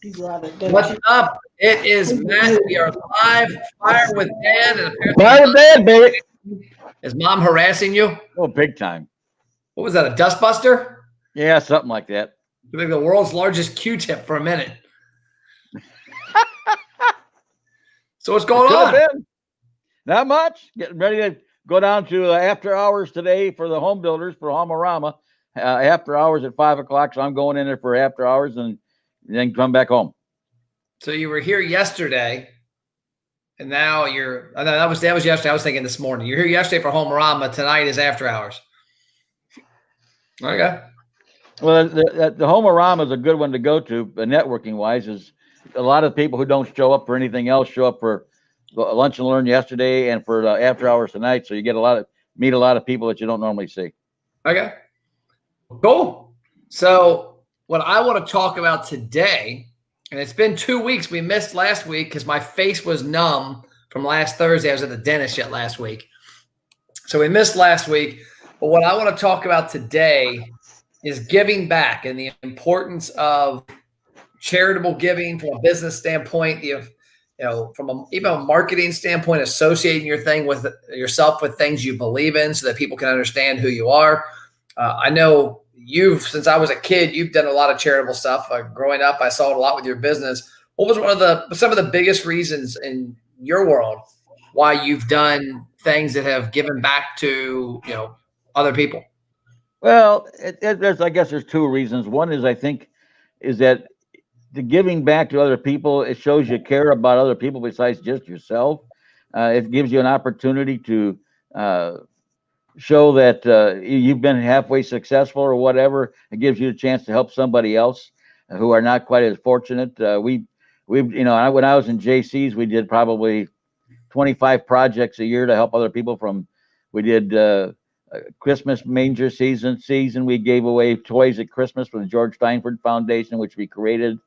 What's up? It is Matt. We are live, Fire with Dan, and Fire with Dan, baby. Is Mom harassing you? Oh, big time. What was that? A dustbuster? Yeah, something like that. You make the world's largest Q-tip for a minute. So what's going on? Not much. Getting ready to go down to after hours today for the home builders for Homerama. After hours at 5 o'clock. So I'm going in there for after hours and then come back home. So you were here yesterday, and now you're. I know that was yesterday. I was thinking this morning. You're here yesterday for Homerama. Tonight is after hours. Okay. Well, the Homerama is a good one to go to, networking wise. Is a lot of people who don't show up for anything else show up for lunch and learn yesterday and for after hours tonight. So you get meet a lot of people that you don't normally see. Okay. Cool. So what I want to talk about today, and it's been 2 weeks. We missed last week because my face was numb from last Thursday. I was at the dentist yet last week. So we missed last week. But what I want to talk about today is giving back and the importance of charitable giving from a business standpoint, from even a marketing standpoint, associating yourself with things you believe in so that people can understand who you are. I know since I was a kid, you've done a lot of charitable stuff. Growing up, I saw it a lot with your business. What was some of the biggest reasons in your world why you've done things that have given back to, other people? Well, I guess there's two reasons. One is is that the giving back to other people, it shows you care about other people besides just yourself. It gives you an opportunity to show that you've been halfway successful or whatever. It gives you a chance to help somebody else who are not quite as fortunate. When I was in JC's, we did probably 25 projects a year to help other people. We did Christmas manger season. We gave away toys at Christmas for the George Steinford Foundation, which we created.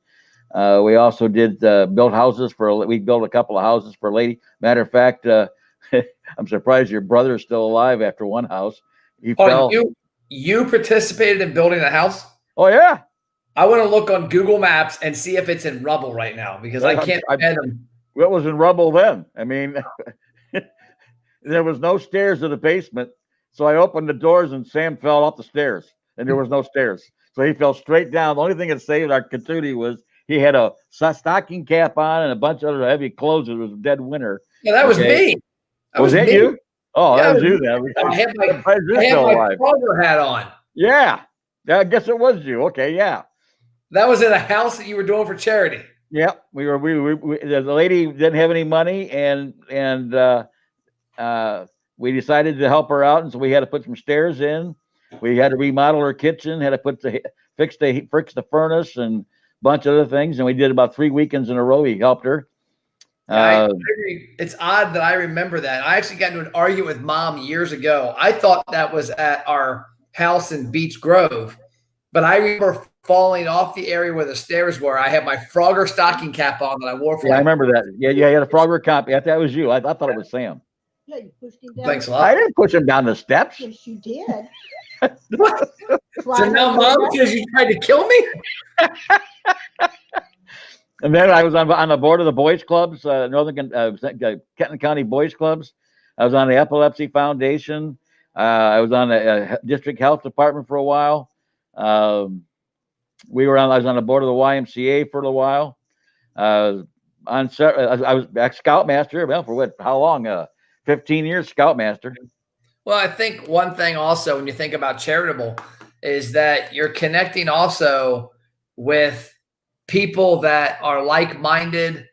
We also did built houses we built a couple of houses for a lady. Matter of fact, I'm surprised your brother is still alive after one house. He fell. You participated in building a house? Oh yeah. I want to look on Google Maps and see if it's in rubble right now because I can't fathom. What was in rubble then? I mean, there was no stairs in the basement. So I opened the doors and Sam fell off the stairs and there was no stairs. So he fell straight down. The only thing that saved our Katootie was he had a stocking cap on and a bunch of other heavy clothes. It was a dead winter. Yeah, that was me. Was that you? Oh, yeah, that was you. I had my Kroger hat on. Yeah. I guess it was you. Okay, yeah. That was in a house that you were doing for charity. Yeah, the lady didn't have any money and we decided to help her out, and so we had to put some stairs in. We had to remodel her kitchen, had to fix the furnace and a bunch of other things, and we did about 3 weekends in a row. We helped her. It's odd that I remember that. I actually got into an argument with Mom years ago. I thought that was at our house in Beach Grove, but I remember falling off the area where the stairs were. I had my Frogger stocking cap on that I wore for. Yeah, I remember that. Yeah, you had a Frogger cap. Yeah, that was you. I thought it was Sam. Yeah, you pushed him down. Thanks a lot. I didn't push him down the steps. Yes, you did. So now Mom says you tried to kill me? And then I was on the board of the boys clubs, Kenton County Boys Clubs. I was on the Epilepsy Foundation. I was on the district health department for a while. I was on the board of the YMCA for a while. I was Scoutmaster. Well, for what? How long? 15 years Scoutmaster. Well, I think one thing also when you think about charitable is that you're connecting also with people that are like-minded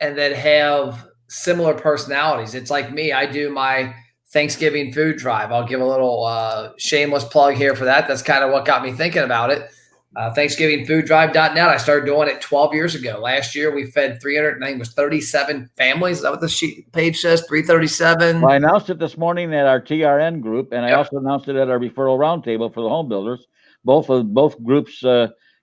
and that have similar personalities. It's like me. I do my Thanksgiving food drive. I'll give a little shameless plug here for that. That's kind of what got me thinking about it. ThanksgivingFoodDrive.net. I started doing it 12 years ago. Last year, we fed 37 families. Is that what the page says? 337. Well, I announced it this morning at our TRN group, and I also announced it at our referral roundtable for the home builders. Both groups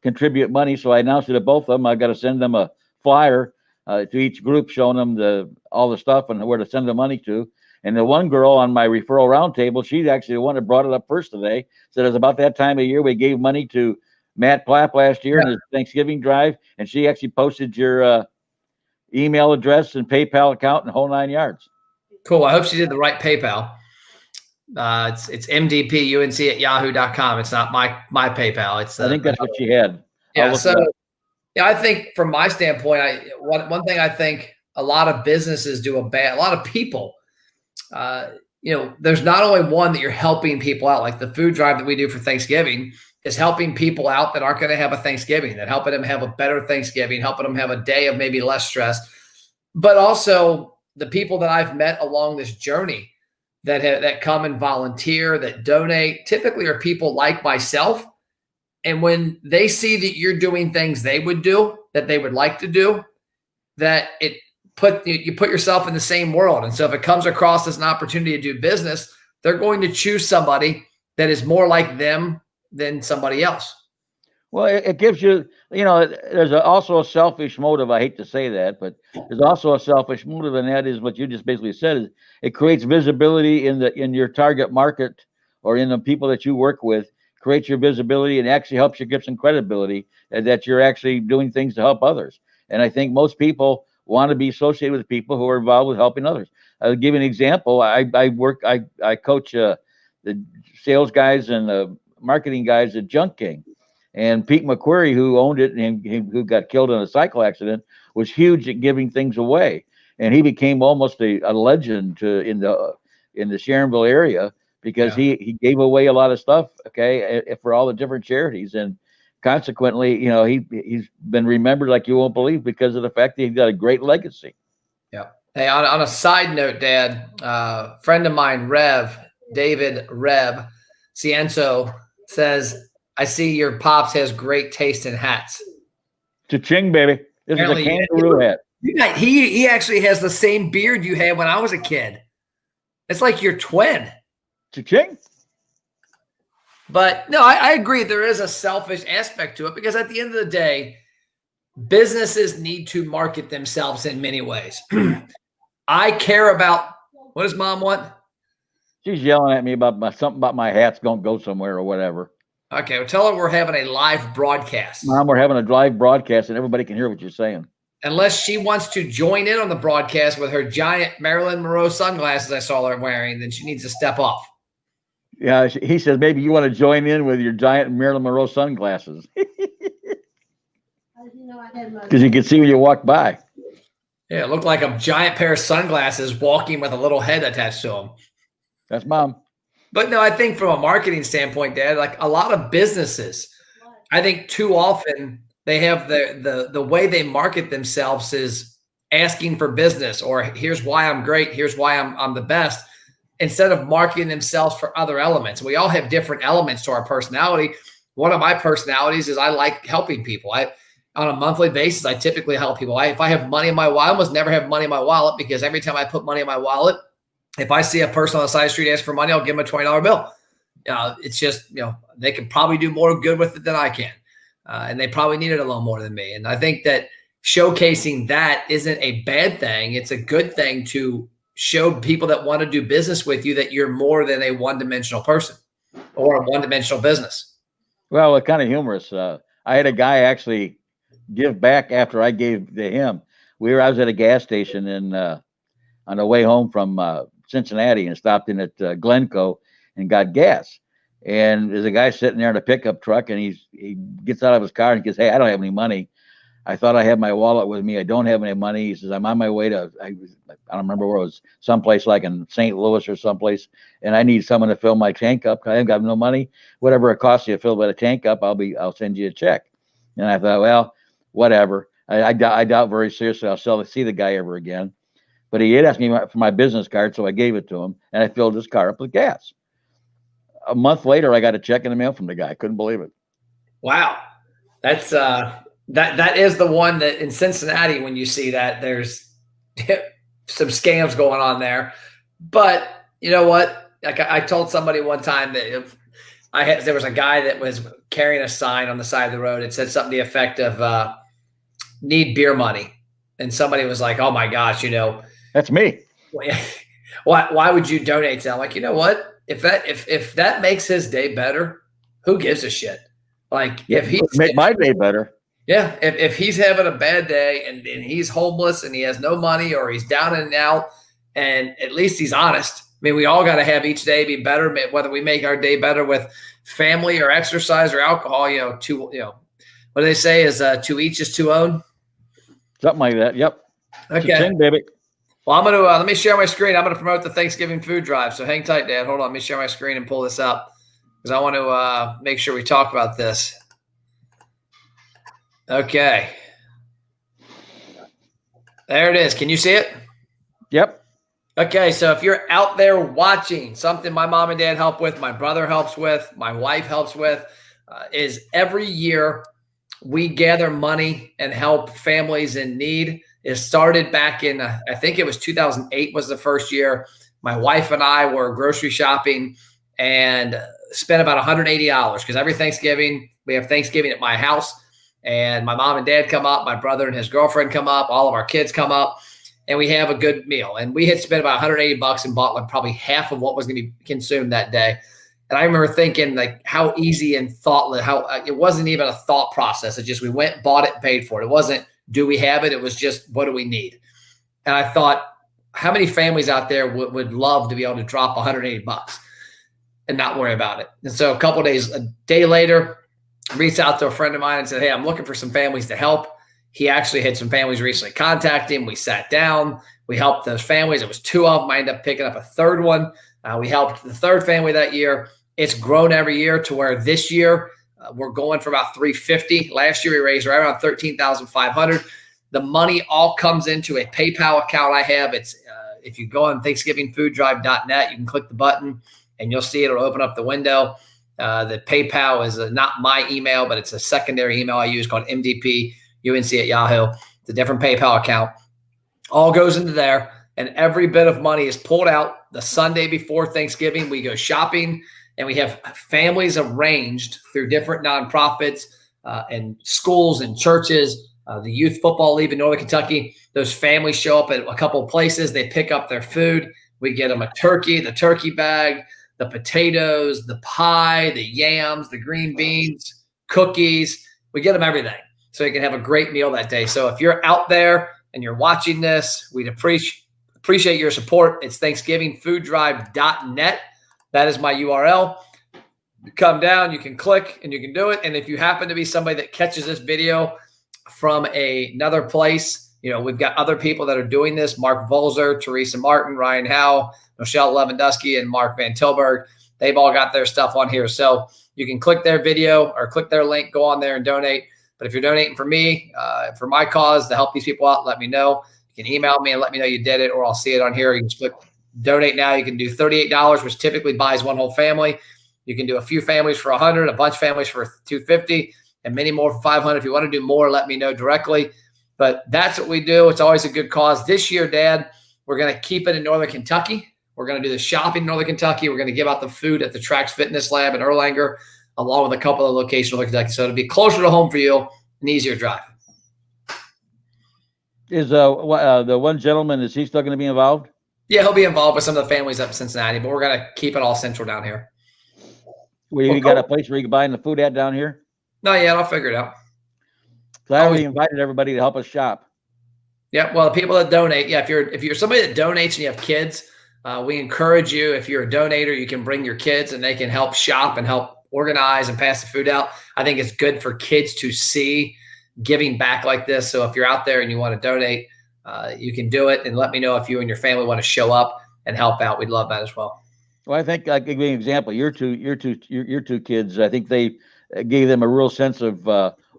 contribute money, so I announced it at both of them. I got to send them a flyer to each group showing them all the stuff and where to send the money to. And the one girl on my referral roundtable, she's actually the one that brought it up first today. Said it was about that time of year we gave money to Matt Plapp last year Yeah. in his Thanksgiving drive, and she actually posted your email address and PayPal account and the whole 9 yards. Cool. I hope she did the right PayPal. It's mdpunc@yahoo.com. It's not my PayPal. It's I think that's what she had. yeah. So yeah, I think from my standpoint, one thing I think a lot of businesses do a lot of people, there's not only one that you're helping people out, like the food drive that we do for Thanksgiving is helping people out that aren't going to have a Thanksgiving, that helping them have a better Thanksgiving, helping them have a day of maybe less stress, but also the people that I've met along this journey that come and volunteer, that donate, typically are people like myself. And when they see that you're doing things they would do, that they would like to do, that you put yourself in the same world. And so if it comes across as an opportunity to do business, they're going to choose somebody that is more like them than somebody else. Well, it gives you, there's also a selfish motive. I hate to say that, but there's also a selfish motive, and that is what you just basically said. Is it creates visibility in your target market or in the people that you work with, creates your visibility and actually helps you get some credibility that you're actually doing things to help others. And I think most people want to be associated with people who are involved with helping others. I'll give you an example. I coach the sales guys and the marketing guys at Junk King. And Pete McQuarrie, who owned it and who got killed in a cycle accident, was huge at giving things away. And he became almost a legend in the Sharonville area because he gave away a lot of stuff, for all the different charities. And consequently, he's been remembered like you won't believe because of the fact that he's got a great legacy. Yeah. Hey, on a side note, Dad, friend of mine, David Cienzo says, I see your pops has great taste in hats. Cha-ching, baby. This is a kangaroo hat. He actually has the same beard you had when I was a kid. It's like your twin. Cha-ching. But no, I agree. There is a selfish aspect to it because at the end of the day, businesses need to market themselves in many ways. I care about, what does Mom want? She's yelling at me about something about my hats don't go somewhere or whatever. Okay, well, tell her we're having a live broadcast. Mom, we're having a live broadcast and everybody can hear what you're saying. Unless she wants to join in on the broadcast with her giant Marilyn Monroe sunglasses I saw her wearing, then she needs to step off. Yeah, he says maybe you want to join in with your giant Marilyn Monroe sunglasses. Because you can see when you walk by. Yeah, it looked like a giant pair of sunglasses walking with a little head attached to them. That's Mom. But no, I think from a marketing standpoint, Dad, like a lot of businesses, I think too often they have the way they market themselves is asking for business, or here's why I'm great, here's why I'm the best, instead of marketing themselves for other elements. We all have different elements to our personality. One of my personalities is I like helping people. On a monthly basis, I typically help people. If I have money in my wallet, I almost never have money in my wallet because every time I put money in my wallet, if I see a person on the side of the street ask for money, I'll give them a $20 bill. It's just, they can probably do more good with it than I can. And they probably need it a little more than me. And I think that showcasing that isn't a bad thing. It's a good thing to show people that want to do business with you that you're more than a one-dimensional person or a one-dimensional business. Well, it's kind of humorous. I had a guy actually give back after I gave to him. I was at a gas station on the way home from Cincinnati and stopped in at Glencoe and got gas. And there's a guy sitting there in a pickup truck, and he gets out of his car and goes, "Hey, I don't have any money. I thought I had my wallet with me. I don't have any money." He says, "I'm on my way to, I don't remember where it was, someplace like in St. Louis or someplace, and I need someone to fill my tank up. I ain't got no money. Whatever it costs you to fill the tank up, I'll send you a check." And I thought, well, whatever. I doubt very seriously I'll see the guy ever again. But he did ask me for my business card, so I gave it to him, and I filled his car up with gas. A month later, I got a check in the mail from the guy. I couldn't believe it. Wow. That's that is the one that in Cincinnati, when you see that, there's some scams going on there. But you know what? Like I told somebody one time that there was a guy that was carrying a sign on the side of the road. It said something to the effect of need beer money. And somebody was like, "Oh my gosh, that's me. Why would you donate to that?" I'm like, you know what? If that makes his day better, who gives a shit? Like Yeah, if he's make my day better. yeah, if he's having a bad day and he's homeless and he has no money or he's down and out, and at least he's honest. I mean, we all got to have each day be better, whether we make our day better with family or exercise or alcohol. What do they say is to each is to own. Something like that. Yep. Okay, Cha-ching, baby. well, I'm gonna let me share my screen. I'm gonna promote the Thanksgiving food drive. So hang tight, Dad. Hold on, let me share my screen and pull this up because I want to make sure we talk about this. Okay. There it is. Can you see it? Yep. Okay, so if you're out there watching, something my mom and dad help with, my brother helps with, my wife helps with, is every year we gather money and help families in need. It started back in, I think it was 2008 was the first year. My wife and I were grocery shopping and spent about $180 because every Thanksgiving, we have Thanksgiving at my house. And my mom and dad come up, my brother and his girlfriend come up, all of our kids come up, and we have a good meal. And we had spent about $180 and bought like probably half of what was going to be consumed that day. And I remember thinking like how easy and thoughtless, how it wasn't even a thought process. It just, we went, bought it, paid for it. It wasn't, do we have it? It was just, what do we need? And I thought, how many families out there would love to be able to drop $180 and not worry about it? And so a day later, I reached out to a friend of mine and said, hey, I'm looking for some families to help. He actually had some families recently contact him. We sat down. We helped those families. It was 2 of them. I ended up picking up a 3rd one. We helped the 3rd family that year. It's grown every year to where this year we're going for about $350. Last year we raised right around $13,500. The money all comes into a PayPal account I have. It's if you go on ThanksgivingFoodDrive.net, you can click the button and you'll see it'll open up the window. The PayPal is not my email, but it's a secondary email I use called mdpunc@yahoo. It's a different PayPal account. All goes into there, and every bit of money is pulled out. The Sunday before Thanksgiving, we go shopping, and we have families arranged through different nonprofits and schools and churches. The Youth Football League in Northern Kentucky, those families show up at a couple of places. They pick up their food. We get them a turkey, the turkey bag, the potatoes, the pie, the yams, the green beans, cookies. We get them everything so you can have a great meal that day. So if you're out there and you're watching this, we'd appreciate your support. It's ThanksgivingFoodDrive.net. That is my URL. You come down, you can click, and you can do it. And if you happen to be somebody that catches this video from another place, we've got other people that are doing this. Mark Volzer, Teresa Martin, Ryan Howe, Michelle Lewandowski, and Mark Van Tilburg. They've all got their stuff on here. So you can click their video or click their link, go on there and donate. But if you're donating for me, for my cause, to help these people out, let me know. You can email me and let me know you did it, or I'll see it on here. You can just click donate now. You can do $38, which typically buys one whole family. You can do a few families for $100, a bunch of families for $250, and many more for $500. If you want to do more, let me know directly. But that's what we do. It's always a good cause. This year, Dad, we're going to keep it in Northern Kentucky. We're going to do the shopping in Northern Kentucky. We're going to give out the food at the Trax Fitness Lab in Erlanger, along with a couple of locations in Northern Kentucky. So it'll be closer to home for you, an easier drive. Is the one gentleman, is he still going to be involved? Yeah, he'll be involved with some of the families up in Cincinnati, but we're going to keep it all central down here. You got a place where you can buy the food at down here? Not yet. I'll figure it out. So I already invited everybody to help us shop. Yeah, well, the people that donate, if you're somebody that donates and you have kids, we encourage you. If you're a donator, you can bring your kids and they can help shop and help organize and pass the food out. I think it's good for kids to see giving back like this. So if you're out there and you want to donate, you can do it, and let me know if you and your family want to show up and help out. We'd love that as well. Well, I think I could give you an example. Your two kids, I think they gave them a real sense of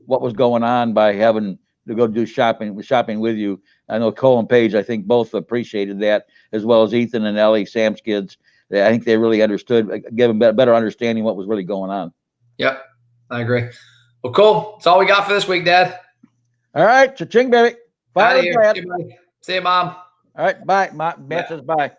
what was going on by having to go do shopping with you. I know Cole and Paige, I think both appreciated that, as well as Ethan and Ellie, Sam's kids. I think they really understood, gave them a better understanding what was really going on. Yep, I agree. Well, cool. That's all we got for this week, Dad. All right, cha-ching, baby. Bye. See you, Mom. All right, bye. Matt says bye.